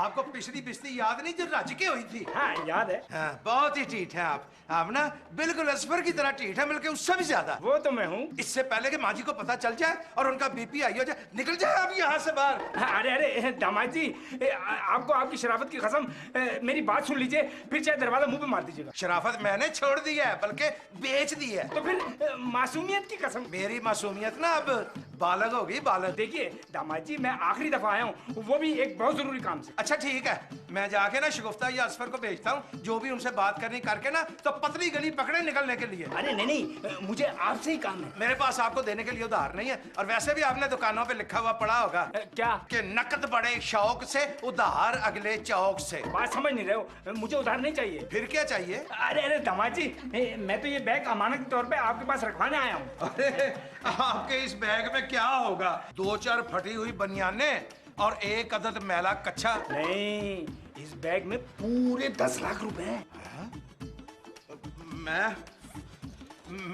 आपको पिछली बिस्ती याद नहीं जो रज के हुई थी? हाँ याद है। हाँ, बहुत ही ठीठ है आप ना बिल्कुल असफर की तरह ठीठ है, बल्कि उससे भी ज्यादा। वो तो मैं हूँ। इससे पहले कि माँ जी को पता चल जाए और उनका बीपी हाई हो जाए, निकल जाए आप यहाँ से बाहर। हाँ, अरे अरे दामाद जी, आपको आपकी शराफत की कसम, मेरी बात सुन लीजिए, फिर चाहे दरवाजा मुंह पे मार दीजिएगा। शराफत मैंने छोड़ दी है, बल्कि बेच दी है। तो फिर मासूमियत की कसम। मेरी मासूमियत ना अब बालग होगी, बालग। देखिए दामाद जी, मैं आखिरी दफा आया हूँ, वो भी एक बहुत जरूरी काम से। अच्छा ठीक है, मैं जाके ना शगुफ्ता या असफर को भेजता हूँ, जो भी उनसे बात करनी करके ना तो पतली गली पकड़े निकलने के लिए। अरे नहीं नहीं, मुझे आपसे ही काम है। मेरे पास आपको देने के लिए उधार नहीं है, और वैसे भी आपने दुकानों पे लिखा हुआ पढ़ा होगा क्या कि नकद बड़े शौक से, उधार अगले चौक से। बात समझ नहीं रहे हो, मुझे उधार नहीं चाहिए। फिर क्या चाहिए? अरे अरे दामाद जी, मैं तो ये बैग अमानत के तौर पे आपके पास रखवाने आया हूँ। अरे आपके इस बैग में क्या होगा? 2-4 फटी हुई बनियाने और एक अदद मैला कच्छा। नहीं, इस बैग में पूरे 10 लाख रुपए हैं।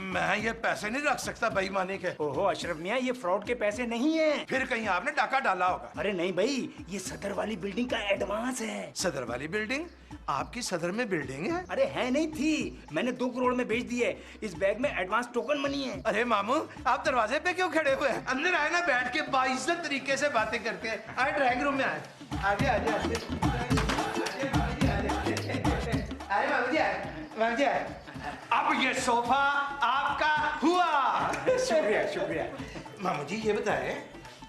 मैं ये पैसे नहीं रख सकता बेईमानी के। ओहो अशरफ मियाँ, ये फ्रॉड के पैसे नहीं हैं। फिर कहीं आपने डाका डाला होगा। अरे नहीं भाई, ये सदर वाली बिल्डिंग का एडवांस है। सदर वाली बिल्डिंग? आपकी सदर में बिल्डिंग है? अरे है नहीं थी, मैंने 2 करोड़ में बेच दी है। इस बैग में एडवांस टोकन मनी है। अरे मामू, आप दरवाजे पे क्यों खड़े हुए हैं? अंदर आए ना, बैठ के बाइज्जत तरीके से बातें करके आए। ड्राइंग रूम में आए। आगे आगे आगे मामू जी आए। अब ये सोफा आपका हुआ। शुक्रिया शुक्रिया। मामू जी ये बताए,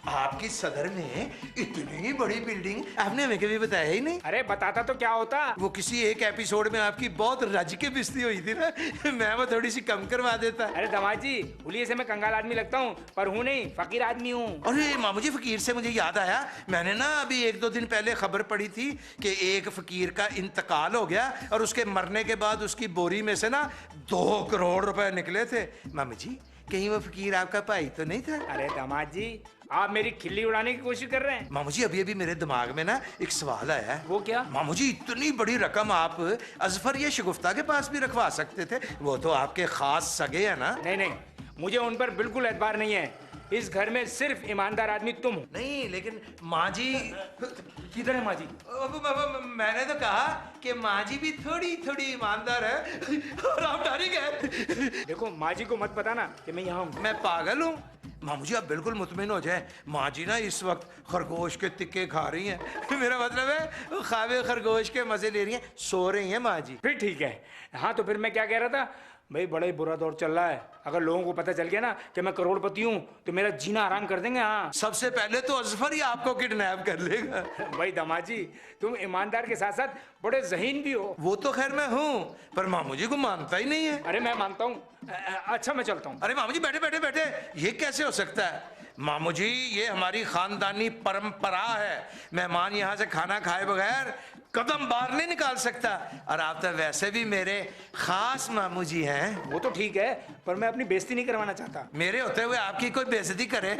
आपकी सदर में इतनी बड़ी बिल्डिंग आपने हमें कभी बताया ही नहीं। अरे बताता तो क्या होता। वो किसी एक एपिसोड में आपकी बहुत रज के बिस्ती हुई थी ना, मैं वो थोड़ी सी कम करवा देता। अरे दामाद जी, भूलिए से मैं कंगाल आदमी लगता हूँ, पर हूँ नहीं, फकीर आदमी हूँ। अरे मामू जी, फकीर से मुझे याद आया, मैंने ना अभी 1-2 दिन पहले खबर पड़ी थी कि एक फकीर का इंतकाल हो गया और उसके मरने के बाद उसकी बोरी में से ना 2 करोड़ रुपए निकले थे। मामू जी, कहीं वो फकीर आपका भाई तो नहीं था? अरे दामाद जी, आप मेरी खिल्ली उड़ाने की कोशिश कर रहे हैं। मामू जी, अभी अभी मेरे दिमाग में ना एक सवाल आया है। वो क्या? मामू जी, इतनी बड़ी रकम आप अजफर या शगुफ्ता के पास भी रखवा सकते थे, वो तो आपके खास सगे है ना। नहीं नहीं, मुझे उन पर बिल्कुल एतबार नहीं है। इस घर में सिर्फ ईमानदार आदमी तुम हो। नहीं, लेकिन माँ जी। किधर है माँ जी? मैंने तो कहा कि माँ जी भी थोड़ी थोड़ी ईमानदार है और आप डर ही गए। देखो, माँ जी को मत बताना कि मैं यहाँ हूँ। मैं पागल हूँ? मामू जी आप बिल्कुल मुतमिन हो जाए, माँ जी ना इस वक्त खरगोश के तिक्के खा रही हैं। मेरा मतलब है खावे खरगोश के मजे ले रही हैं, सो रही हैं माँ जी। फिर ठीक है। हाँ तो फिर मैं क्या कह रहा था भाई, बड़ा ही बुरा दौर चल रहा है। अगर लोगों को पता चल गया ना कि मैं करोड़पति हूँ तो मेरा जीना आराम कर देंगे। हाँ, सबसे पहले तो अजफर ही आपको किडनैप कर लेगा। भाई दामाद जी, तुम ईमानदार के साथ साथ बड़े ज़हीन भी हो। वो तो खैर मैं हूँ, पर मामू जी को मानता ही नहीं है। अरे मैं मानता हूँ। अच्छा मैं चलता हूँ। अरे मामू जी बैठे बैठे बैठे, ये कैसे हो सकता है? मामू जी, ये हमारी खानदानी परंपरा है, मेहमान यहाँ से खाना खाए बगैर कदम बाहर नहीं निकाल सकता। और आप तो वैसे भी मेरे खास मामू जी हैं। वो तो ठीक है, पर मैं अपनी बेइज्जती नहीं करवाना चाहता। मेरे होते हुए आपकी कोई बेइज्जती करे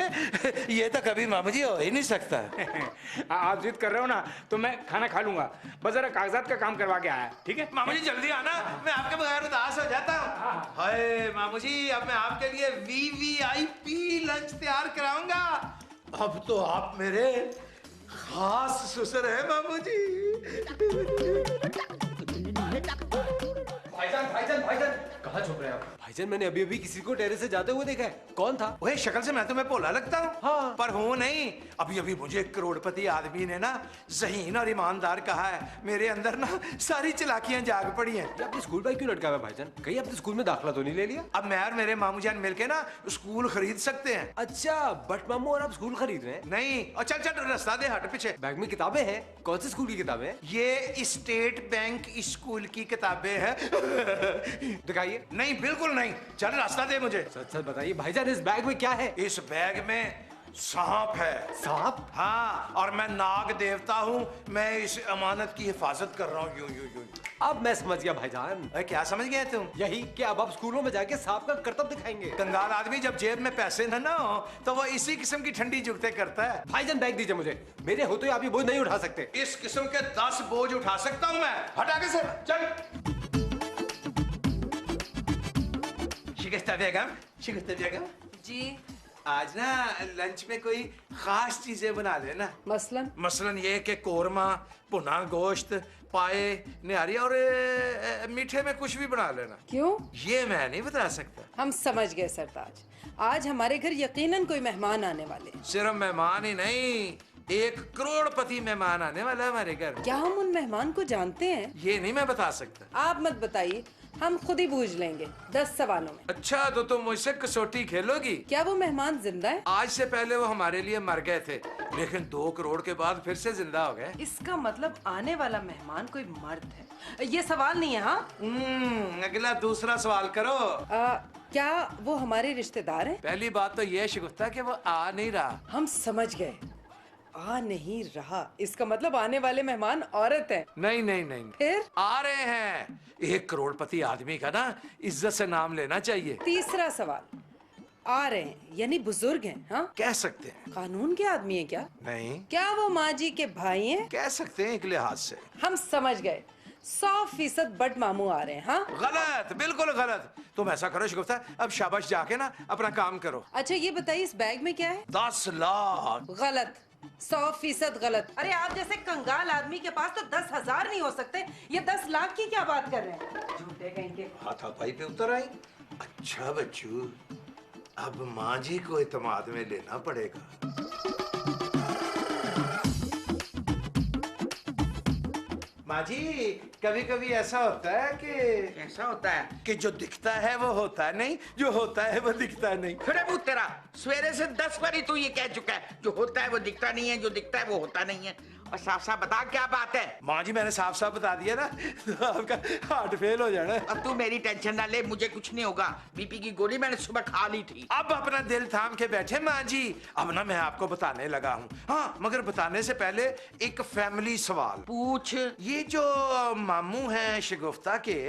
ये तो कभी मामू जी हो ही नहीं सकता। आप जिद कर रहे हो ना, तो मैं खाना खा लूंगा, बस जरा कागजात का काम करवा के आया। ठीक है मामू जी, जल्दी आना, मैं आपके बगैर उदास हो जाता हूँ। हाय मामू जी, अब मैं आपके लिए VVIP लंच तैयार कराऊंगा। अब तो आप मेरे खास ससुर है मामू जी। भाईजान कहाँ छुप रहे हैं आप? भाईजान, मैंने अभी अभी किसी को टेरेस से जाते हुए देखा है। कौन था? वही शक्ल से मैं तुम्हें भोला लगता हूँ। हाँ। पर हूँ नहीं। अभी अभी मुझे करोड़पति आदमी ने ना ज़हीन और ईमानदार कहा है। मेरे अंदर ना सारी चालाकियां जाग पड़ी हैं। ये आपने स्कूल बैग क्यों लटका हुआ है भाईजान? कहीं आपने स्कूल में दाखिला तो नहीं ले लिया? अब मैं और मेरे मामू जान मिलके ना स्कूल खरीद सकते हैं। अच्छा, बट मामू और आप स्कूल खरीद रहे हैं? नहीं, और चल चल रास्ता दे, हट पीछे। बैग में किताबें हैं? कौन सी स्कूल की किताबें हैं? ये स्टेट बैंक स्कूल की किताबें हैं। दिखाइए। नहीं, बिल्कुल नहीं। चल रास्ता दे मुझे। सच सच बताइए भाईजान, इस बैग में क्या है? इस बैग में सांप है। सांप? हाँ, और मैं नाग देवता हूँ। मैं इस अमानत की हिफाजत कर रहा हूँ। यूं यूं यूं। अब मैं समझ गया भाईजान। अरे क्या समझ गए तुम? यही कि अब आप स्कूलों में जाके सांप का करतब दिखाएंगे। कंगाल आदमी जब जेब में पैसे न हो तो वो इसी किस्म की ठंडी जुगते करता है। भाईजान बैग दीजिए मुझे, मेरे होते हुए आप ये बोझ नहीं उठा सकते। इस किस्म के 10 बोझ उठा सकता हूँ मैं। हट आगे से, चल। शिकस्ता बेगम, शिकस्ता बेगम जी आज ना लंच में कोई खास चीजें बना लेना। मसलन ये कि कोरमा, भुना गोश्त, पाए, निहारी और मीठे में कुछ भी बना लेना। क्यों? ये मैं नहीं बता सकता। हम समझ गए सरताज, आज हमारे घर यकीनन कोई मेहमान आने वाले हैं। सिर्फ मेहमान ही नहीं, 1 करोड़पति मेहमान आने वाला है हमारे घर। क्या हम उन मेहमान को जानते हैं? ये नहीं मैं बता सकता। आप मत बताइए, हम खुद ही बूझ लेंगे 10 सवालों में। अच्छा, तो तुम मुझसे कसौटी खेलोगी? क्या वो मेहमान जिंदा है? आज से पहले वो हमारे लिए मर गए थे, लेकिन 2 करोड़ के बाद फिर से जिंदा हो गए। इसका मतलब आने वाला मेहमान कोई मर्द है। ये सवाल नहीं है। हाँ, अगला दूसरा सवाल करो। क्या वो हमारे रिश्तेदार हैं? पहली बात तो ये शिगुफ्ता कि वो आ नहीं रहा। हम समझ गए, आ नहीं रहा, इसका मतलब आने वाले मेहमान औरत है। नहीं नहीं नहीं, फिर आ रहे हैं। 1 करोड़पति आदमी का ना इज्जत से नाम लेना चाहिए। तीसरा सवाल, आ रहे हैं यानी बुजुर्ग हैं? हाँ, कह सकते हैं। कानून के आदमी है क्या? नहीं, क्या वो माँ जी के भाई हैं? कह सकते हैं एक लिहाज से। हम समझ गए, 100% बट मामू आ रहे हैं। हाँ, गलत, बिल्कुल गलत। तुम ऐसा करो शिगुफ्ता, अब शाबाश जाके ना अपना काम करो। अच्छा ये बताइए, इस बैग में क्या है? 10 लाख। गलत, 100% गलत। अरे आप जैसे कंगाल आदमी के पास तो 10,000 नहीं हो सकते, ये 10 लाख की क्या बात कर रहे हैं? झूठे कहीं के। हाथापाई पे उतर आई। अच्छा बच्चू, अब माँ जी को इत्मीनान में लेना पड़ेगा। माँ जी, कभी कभी ऐसा होता है कि ऐसा होता है कि जो दिखता है वो होता नहीं, जो होता है वो दिखता नहीं। फिर वो तेरा सवेरे से 10 बारी तू ये कह चुका है, जो होता है वो दिखता नहीं है, जो दिखता है वो होता नहीं है। और साफ साफ बता क्या बात है। माँ जी, मैंने साफ साफ बता दिया ना, तो आपका हार्ट फेल हो जाना। अब तू मेरी टेंशन ना ले, मुझे कुछ नहीं होगा। बीपी की गोली मैंने सुबह खा ली थी। अब अपना दिल थाम के बैठे माँ जी। अब ना मैं आपको बताने लगा हूँ। हाँ, मगर बताने से पहले एक फैमिली सवाल। पूछ। ये जो मामू हैं शिगुफ्ता के,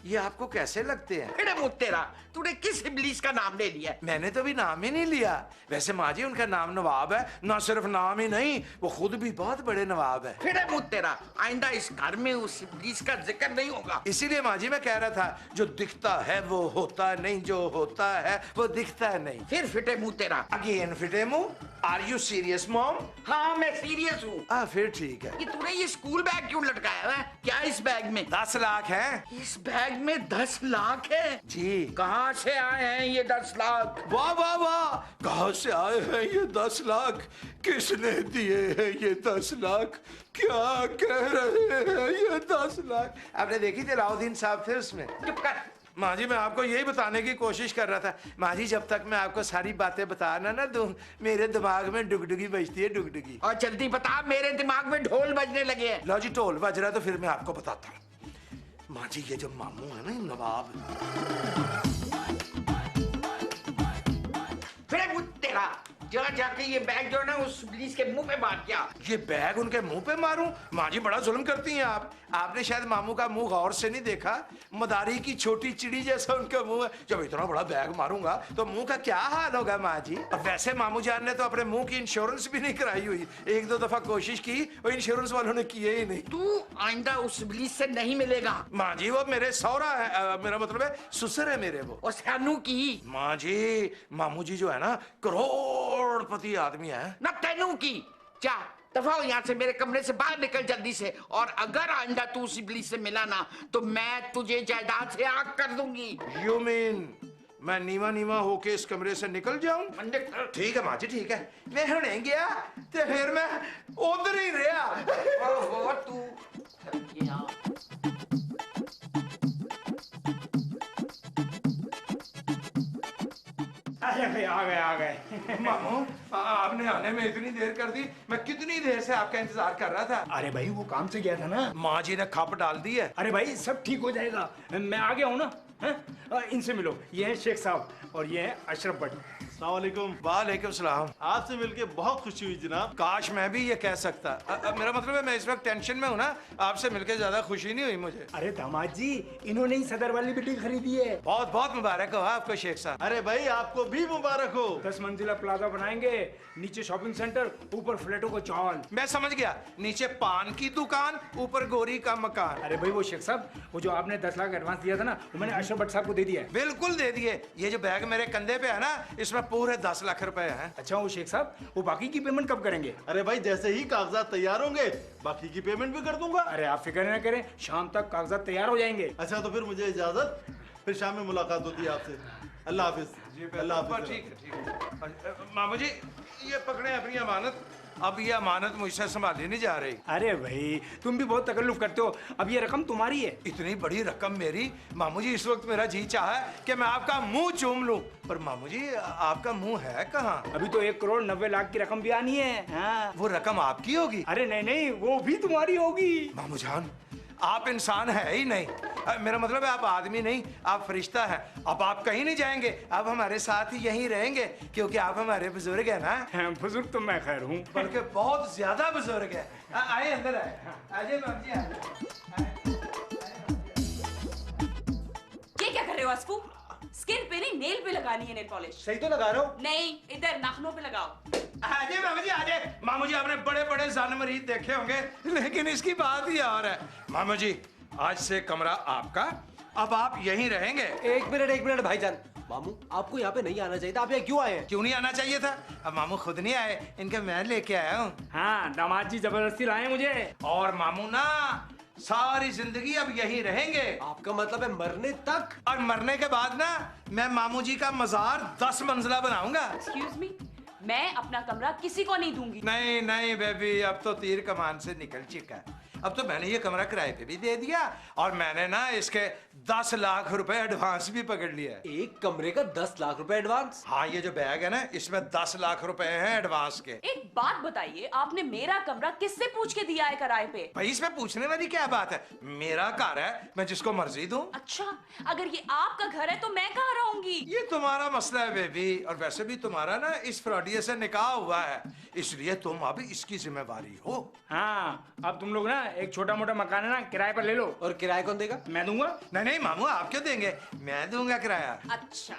ये आपको कैसे लगते हैं? फिर मुझ तेरा, तूने किस इब्लीस का नाम ले लिया? मैंने तो भी नाम ही नहीं लिया। वैसे माँ जी, उनका नाम नवाब है। ना सिर्फ नाम ही नहीं, वो खुद भी बहुत बड़े नवाब है। फिर मुझ तेरा, आइंदा इस घर में उस इब्लीस का जिक्र नहीं होगा। इसीलिए माँ जी मैं कह रहा था, जो दिखता है वो होता नहीं, जो होता है वो दिखता नहीं। फिर फिटे मुंह तेरा। अगेन फिटे मुंह। Are you serious mom? हाँ मैं सीरियस हूँ। फिर ठीक है। कि तूने ये स्कूल बैग क्यों लटकाया है? क्या इस बैग में? 10 लाख है। इस बैग में 10 लाख है? जी। कहाँ से आए हैं ये 10 लाख? वाह वाह वाह, कहाँ से आए हैं ये 10 लाख? किसने दिए हैं ये 10 लाख? क्या कह रहे हैं ये 10 लाख? आपने देखी थी अलाउद्दीन साहब थे उसमें? चुप कर। माँ जी, मैं आपको यही बताने की कोशिश कर रहा था। माँ जी, जब तक मैं आपको सारी बातें बताना ना दूं, मेरे दिमाग में डुगडुगी बजती है, डुगडुगी। और जल्दी बता, मेरे दिमाग में ढोल बजने लगे हैं। लो जी, ढोल बज रहा तो फिर मैं आपको बताता हूँ। माँ जी, ये जो मामू है ना, नवाब, फिर मुझ तेरा, जरा जाके ये बैग जो है ना उस पुलिस के मुंह पे मार दिया। ये बैग उनके मुंह पे मारूं? माँ जी, बड़ा जुल्म करती हैं आप। आपने शायद मामू का मुंह गौर से नहीं देखा। मदारी की छोटी चिड़ी जैसा उनका मुंह है। जब इतना बड़ा बैग मारूंगा तो मुंह का क्या हाल होगा माँ जी? और वैसे मामू जान ने तो अपने मुंह की इंश्योरेंस भी नहीं कराई हुई। 1-2 दफा कोशिश की, वो इंश्योरेंस वालों ने किए ही नहीं। तू आइंदा उस पुलिस से नहीं मिलेगा। माँ जी, वो मेरे सौरा है, मेरा मतलब है ससुर है मेरे वो। और सानू की। माँ जी, मामू जी जो है ना, करोड़पति आदमी है ना तेनू की। जा दफा हो यहाँ से, मेरे कमरे से बाहर निकल जल्दी से। और अगर आइंदा तू उस इब्लीस से मिला ना, तो मैं तुझे जायदाद से आग कर दूंगी। यू मीन मैं नीवा नीवा होके इस कमरे से निकल जाऊं? ठीक है माँ जी, ठीक है। मैं हुणे गया तो फिर मैं उधर ही रहा। ओहो तू आ गए। मामू, आपने आने में इतनी देर कर दी। मैं कितनी देर से आपका इंतजार कर रहा था। अरे भाई, वो काम से गया था ना। माँ जी ने खप डाल दी है। अरे भाई, सब ठीक हो जाएगा, मैं आ गया हूँ ना। इनसे मिलो, ये है शेख साहब और ये है अशरफ भट्ट। अस्सलामुअलैकुम। वालेकुम सलाम। आपसे मिलके बहुत खुशी हुई जनाब। काश मैं भी ये कह सकता। मेरा मतलब है, मैं इस वक्त टेंशन में हूँ ना, आपसे मिलके ज्यादा खुशी नहीं हुई मुझे। अरे दामाद जी, इन्होंने ही सदर वाली बिल्डिंग खरीदी है। बहुत बहुत मुबारक हो आपको शेख साहब। अरे भाई, आपको भी मुबारक हो। 10 मंजिला प्लाजा बनाएंगे, नीचे शॉपिंग सेंटर, ऊपर फ्लैटों को चौल। मैं समझ गया, नीचे पान की दुकान, ऊपर गोरी का मकान। अरे भाई, वो शेख साहब, वो जो आपने 10 लाख एडवांस दिया था ना, वो मैंने अशरफ भट्ट साहब को दे दिया है। बिल्कुल दे दिए। ये जो बैग मेरे कंधे पे है ना, इसमें पूरे 10 लाख रुपए हैं। अच्छा वो शेख साहब, वो बाकी की पेमेंट कब करेंगे? अरे भाई जैसे ही कागजात तैयार होंगे बाकी की पेमेंट भी कर दूंगा। अरे आप फिक्र न करें, शाम तक कागजात तैयार हो जाएंगे। अच्छा तो फिर मुझे इजाजत, फिर शाम में मुलाकात होती है आपसे। अल्लाह हाफिज। अल्लाह हाफिज। ठीक है। मामू जी ये पकड़े अपनी अमानत। अब ये अमानत मुझसे संभाली नहीं जा रही। अरे भाई तुम भी बहुत तकल्लुफ करते हो, अब ये रकम तुम्हारी है। इतनी बड़ी रकम मेरी? मामू जी इस वक्त मेरा जी चाहा है कि मैं आपका मुंह चूम लूं, पर मामू जी आपका मुंह है कहाँ? अभी तो 1,90,00,000 की रकम भी आनी है। हाँ। वो रकम आपकी होगी? अरे नहीं नहीं, वो भी तुम्हारी होगी। मामू जान आप इंसान है ही नहीं। मेरा मतलब है आप आदमी नहीं, आप फरिश्ता हैं। अब आप कहीं नहीं जाएंगे, आप हमारे साथ ही यहीं रहेंगे, क्योंकि आप हमारे बुजुर्ग हैं ना। बुजुर्ग तो मैं खैर हूँ, बल्कि बहुत ज्यादा बुजुर्ग है। आए अंदर आए। आइए माम जी आइए। ये क्या कर रहे हो असफू? स्किन पे नहीं, नेल पे लगानी है नेल पॉलिश। सही तो लगा रहा हूँ। नहीं, इधर नाखूनों पे लगाओ। आजे मामू जी आजे। मामू जी आपने बड़े बड़े जान मरीज देखे होंगे, लेकिन इसकी बात ही और है। मामू जी आज से कमरा आपका, अब आप यहीं रहेंगे। एक मिनट भाईजान, मामू आपको यहाँ पे नहीं आना चाहिए था, आप यहाँ क्यों आए हैं? क्यों नहीं आना चाहिए था? अब मामू खुद नहीं आए, इनके मैं लेके आया हूँ। हाँ दामाद जी जबरदस्ती लाए मुझे। और मामू ना सारी जिंदगी अब यहीं रहेंगे। आपका मतलब है मरने तक? और मरने के बाद ना मैं मामू जी का मजार 10 मंजिला बनाऊंगा। एक्सक्यूज मी, मैं अपना कमरा किसी को नहीं दूंगी। नहीं नहीं बेबी, अब तो तीर कमान से निकल चुका है। अब तो मैंने ये कमरा किराए पे भी दे दिया और मैंने ना इसके 10 लाख रुपए एडवांस भी पकड़ लिया है। एक कमरे का 10 लाख रुपए एडवांस? हाँ ये जो बैग है ना इसमें 10 लाख रुपए हैं एडवांस के। एक बात बताइए, आपने मेरा कमरा किससे पूछ के दिया है किराए पे? भाई इसमें पूछने वाली क्या बात है? मेरा घर है, मैं जिसको मर्जी दूं। अच्छा, अगर ये आपका घर है तो मैं कहाँ रहूंगी? ये तुम्हारा मसला है बेबी, और वैसे भी तुम्हारा ना इस फ्रॉडिये से निकाह हुआ है, इसलिए तुम अब इसकी जिम्मेवारी हो। हाँ अब तुम लोग ना एक छोटा मोटा मकान है ना किराए पर ले लो। और किराया कौन देगा? मैं दूंगा। नहीं नहीं मामू आप क्यों देंगे, मैं दूंगा किराया। अच्छा,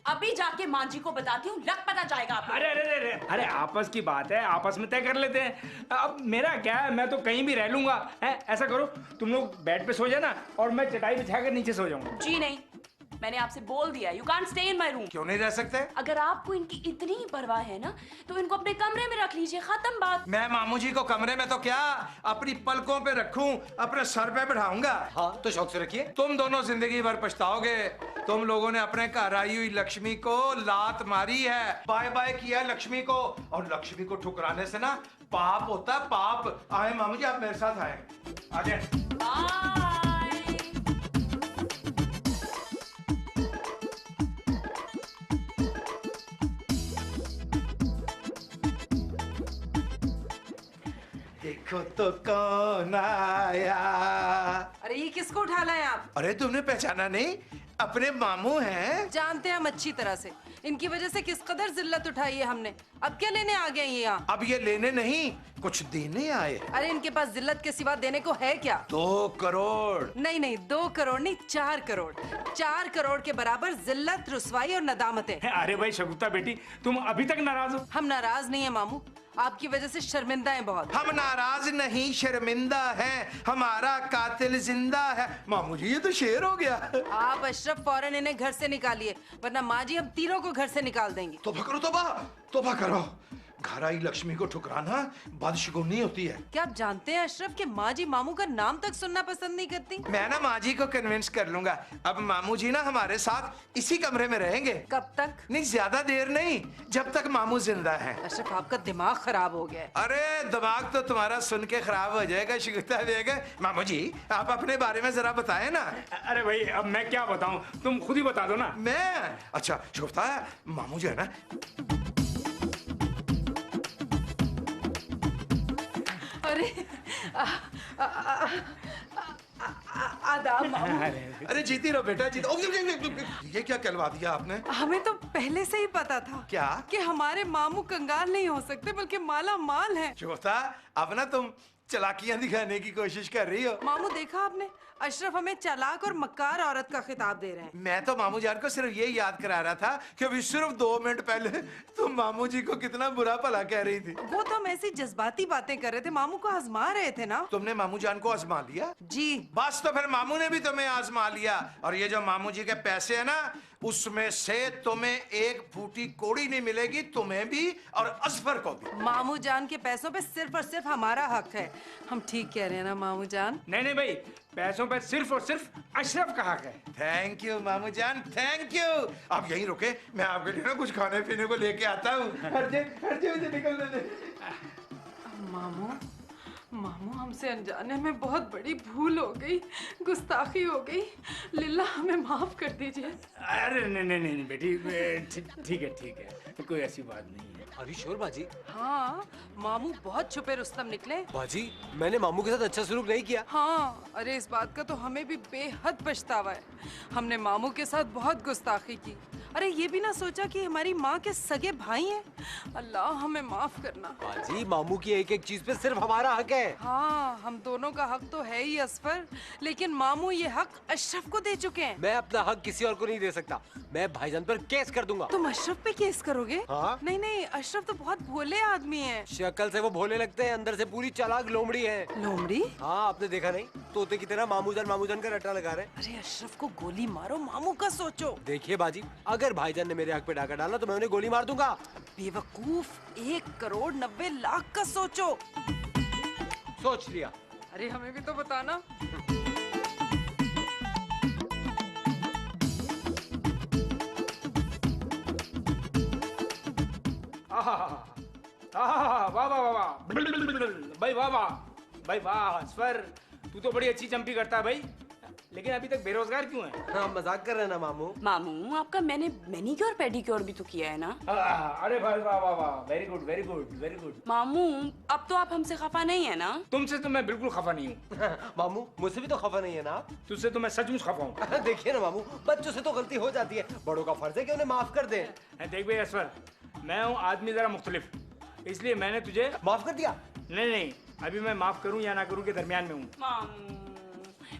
अभी जाके माँ जी को बताती हूँ, लग पता जाएगा आपको। अरे अरे अरे अरे आपस की बात है, आपस में तय कर लेते हैं। अब मेरा क्या है, मैं तो कहीं भी रह लूंगा। है ऐसा करो तुम लोग बेड पे सो जाना और मैं चटाई बिछाकर नीचे सो जाऊंगा। जी नहीं, मैंने आपसे बोल दिया, you can't stay in my room. क्यों नहीं रह सकते? अगर आपको इनकी इतनी ही परवाह है ना तो इनको अपने कमरे में रख लीजिए, खत्म बात। मैं मामू जी को कमरे में तो क्या अपनी पलकों पे रखूं, अपने सर पे बैठाऊंगा। हाँ तो शौक से रखिए। तुम दोनों जिंदगी भर पछताओगे। तुम लोगों ने अपने घर आई हुई लक्ष्मी को लात मारी है, बाय बाय किया लक्ष्मी को, और लक्ष्मी को ठुकराने से ना पाप होता है, पाप। आए मामू जी आप मेरे साथ आए, आ जाए। बाय। देखो तो कौन आया। अरे ये किसको उठा लाए आप? अरे तुमने पहचाना नहीं? अपने मामू हैं। जानते हैं हम अच्छी तरह से, इनकी वजह से किस कदर जिल्लत उठाई है हमने। अब क्या लेने आ गए ये यहाँ? अब ये लेने नहीं कुछ देने आए। अरे इनके पास जिल्लत के सिवा देने को है क्या? 2 करोड़। नहीं नहीं, 2 करोड़ नहीं, 4 करोड़। 4 करोड़ के बराबर जिल्लत, रुसवाई और नदामतें। अरे भाई शगुफ्ता बेटी, तुम अभी तक नाराज हो? हम नाराज नहीं है मामू, आपकी वजह से शर्मिंदा हैं बहुत। हम नाराज नहीं शर्मिंदा हैं, हमारा कातिल जिंदा है। मामू जी ये तो शेर हो गया। आप अशरफ फौरन इन्हें घर से निकालिए, वरना माँ जी हम तीनों को घर से निकाल देंगी। तोबा करो, तोबा तोबा करो। घर आई लक्ष्मी को ठुकराना बदशगुनी होती है। क्या आप जानते हैं अशरफ कि माँ जी मामू का नाम तक सुनना पसंद नहीं करती? मैं ना माँ जी को कन्विंस कर लूंगा। अब मामू जी ना हमारे साथ इसी कमरे में रहेंगे। कब तक? नहीं ज्यादा देर नहीं, जब तक मामू जिंदा है। अशरफ आपका दिमाग खराब हो गया है। अरे दिमाग तो तुम्हारा सुन के खराब हो जाएगा शिकता देगा। मामू जी आप अपने बारे में जरा बताएं ना। अरे भाई अब मैं क्या बताऊं, तुम खुद ही बता दो ना। मैं? अच्छा शिकता मामू जो है ना, अरे आदाब मामू। अरे जीती रहो बेटा जीती। ये क्या कहलवा दिया आपने? हमें तो पहले से ही पता था। क्या? कि हमारे मामू कंगाल नहीं हो सकते बल्कि माला माल हैं। चौथा अब ना तुम चालाकियां दिखाने की कोशिश कर रही हो। मामू देखा आपने, अशरफ हमें चालाक और मक्कार औरत का खिताब दे रहे हैं। मैं तो मामू जान को सिर्फ ये याद करा रहा था कि अभी सिर्फ 2 मिनट पहले तुम मामू जी को कितना बुरा भला कह रही थी। वो तो हम ऐसी जज्बाती बातें कर रहे थे, मामू को आजमा रहे थे ना। तुमने मामू जान को आजमा लिया? जी। बस तो फिर मामू ने भी तुम्हें आजमा लिया। और ये जो मामू जी के पैसे है ना, उसमें से तुम्हें एक फूटी कोड़ी नहीं मिलेगी, तुम्हें भी और असफर को भी। मामू जान के पैसों पे सिर्फ और सिर्फ हमारा हक है। हम ठीक कह रहे हैं ना मामू जान? नहीं नहीं भाई, पैसों पर सिर्फ और सिर्फ अशरफ का हक है। थैंक यू मामू जान, थैंक यू। आप यहीं रुके, मैं आपके लिए ना कुछ खाने पीने को लेके आता हूँ। मुझे निकलने दे। मामू, मामू हमसे अनजाने में बहुत बड़ी भूल हो गई, गुस्ताखी हो गई। लिल्ला हमें माफ कर दीजिए। अरे नहीं नहीं नहीं बेटी, ठीक है, कोई ऐसी बात नहीं है। अभी श्योर बाजी? हाँ, मामू बहुत छुपे रुस्तम निकले। बाजी, मैंने मामू के साथ अच्छा सलूक नहीं किया। हाँ, अरे इस बात का तो हमें भी बेहद पछतावा है। हमने मामू के साथ बहुत गुस्ताखी की। अरे ये भी ना सोचा कि हमारी माँ के सगे भाई हैं। अल्लाह हमें माफ करना। बाजी, मामू की एक एक चीज पे सिर्फ हमारा हक है। हाँ, हम दोनों का हक तो है ही असफर, लेकिन मामू ये हक अशरफ को दे चुके हैं। मैं अपना हक किसी और को नहीं दे सकता। मैं भाईजान पर केस कर दूंगा। तुम अशरफ पे केस करोगे? हाँ। नहीं नहीं, अशरफ तो बहुत भोले आदमी है। शक्ल से वो भोले लगते हैं, अंदर से पूरी चालाक लोमड़ी है। लोमड़ी? हाँ, आपने देखा नहीं? तोते की तरह मामू जान का रट्टा लगा रहे हैं। अरे अशरफ को गोली मारो, मामू का सोचो। देखिए बाजी, अगर भाईजान ने मेरे हक पे डाका डाला तो मैं उन्हें गोली मार दूंगा। बेवकूफ, 1,90,00,000 का सोचो। सोच लिया। अरे हमें भी तो बताना। वाह वाह वाह वाह भाई, वाह वाह भाई, वाह स्वर, तू तो बड़ी अच्छी चंपी करता है भाई, लेकिन अभी तक बेरोजगार क्यों है? हाँ, मजाक कर रहे हैं ना मामू? मामू, आपका मैंने मैनीक्योर पेडिक्योर भी तो किया है ना। अरे भाई वाह वाह वाह, very good very good very good. मामू, अब तो आप हमसे खफा नहीं है ना? तुमसे तो मैं बिल्कुल खफा नहीं हूँ। मामू, मुझसे भी तो खफा नहीं है ना आप? तुझसे तो मैं सचमुच खफा हूँ। देखिए ना मामू, बच्चों से तो गलती हो जाती है, बड़ों का फर्ज है कि उन्हें माफ कर दें। देख भाई असवर, मैं हूँ आदमी जरा मुख्तलिफ, इसलिए मैंने तुझे माफ कर दिया। नहीं, अभी मैं माफ करूँ या ना करूँ के दरमियान में हूँ। मामू,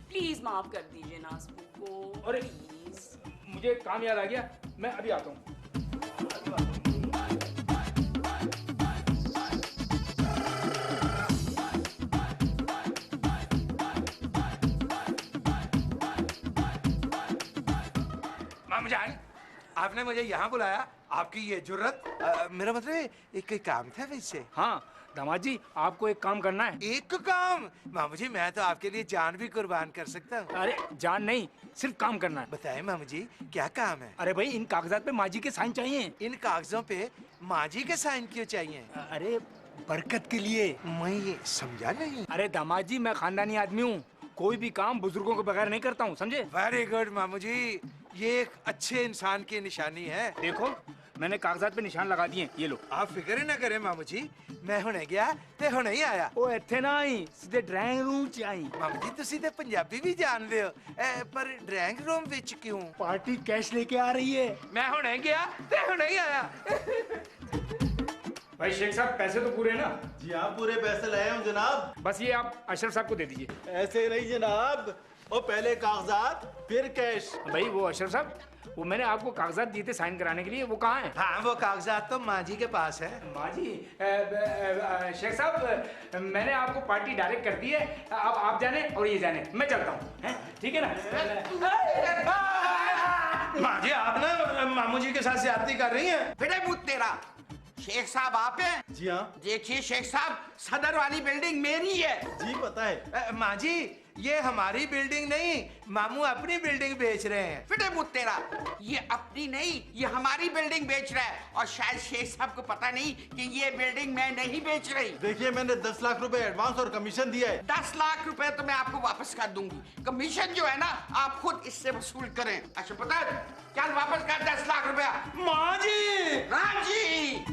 प्लीज माफ कर दीजिए नाज़मू को। अरे मुझे काम याद आ गया, मैं अभी आता हूँ। मामू जान, आपने मुझे यहाँ बुलाया, आपकी ये जुर्रत। मेरा मतलब एक काम था वैसे। हाँ दामाद जी, आपको एक काम करना है। एक काम? मामू जी, मैं तो आपके लिए जान भी कुर्बान कर सकता हूँ। अरे जान नहीं, सिर्फ काम करना है। बताएं मामू जी, क्या काम है? अरे भाई, इन कागजात पे माँ जी के साइन चाहिए। इन कागजों पे माँ जी के साइन क्यों चाहिए? अरे बरकत के लिए। मैं ये समझा नहीं। अरे दामाद जी, मैं खानदानी आदमी हूँ, कोई भी काम बुजुर्गों के बगैर नहीं करता हूँ, समझे? वेरी गुड मामू जी, ये एक अच्छे इंसान की निशानी है। देखो, मैंने कागजात पे निशान लगा दिए, ये लो। आप फिक्र ही ना करें मामू जी, मैं हुणे गया ते हुणे ही आया। ओ इत्थे ना आई, सीधे ड्राइंग रूम च आई। मामू जी, तुसी ते पंजाबी भी जानदे हो, पर ड्राइंग रूम विच क्यों? पार्टी कैश लेके आ रही है। मैं हुणे गया ते हुणे ही आया। भाई शेख साहब, पैसे तो पूरे हैं ना? जी हाँ, पूरे पैसे लाए हूँ जनाब। बस ये आप अशरफ साहब को दे दीजिए। ऐसे नहीं जनाब, वो पहले कागजात फिर कैश। भाई वो अशरफ साहब, वो मैंने आपको कागजात दिए थे साइन कराने के लिए, वो कहाँ है? हाँ, वो कागजात तो माँ जी के पास है। माँ जी, शेख साहब, मैंने आपको पार्टी डायरेक्ट कर दी है, अब आप जाने और ये जाने, मैं चलता हूँ, ठीक है ना? माँ जी, आप ना मामू जी के साथ ज्यादती कर रही हैं। बेटे मुझ तेरा, शेख साहब आप हैं? जी हाँ। देखिए शेख साहब, सदर वाली बिल्डिंग मेरी है। जी पता है। माँ जी, ये हमारी बिल्डिंग नहीं, मामू अपनी बिल्डिंग बेच रहे हैं। बेटे मुझ तेरा, ये अपनी नहीं, ये हमारी बिल्डिंग बेच रहा है, और शायद शेख साहब को पता नहीं कि ये बिल्डिंग मैं नहीं बेच रही। देखिए, मैंने 10 लाख रुपए एडवांस और कमीशन दिया है। 10 लाख रुपए तो मैं आपको वापस कर दूंगी, कमीशन जो है ना आप खुद इससे वसूल करें। अच्छा पता है, चल वापस कर 10 लाख रुपया। माँ जी! राम जी,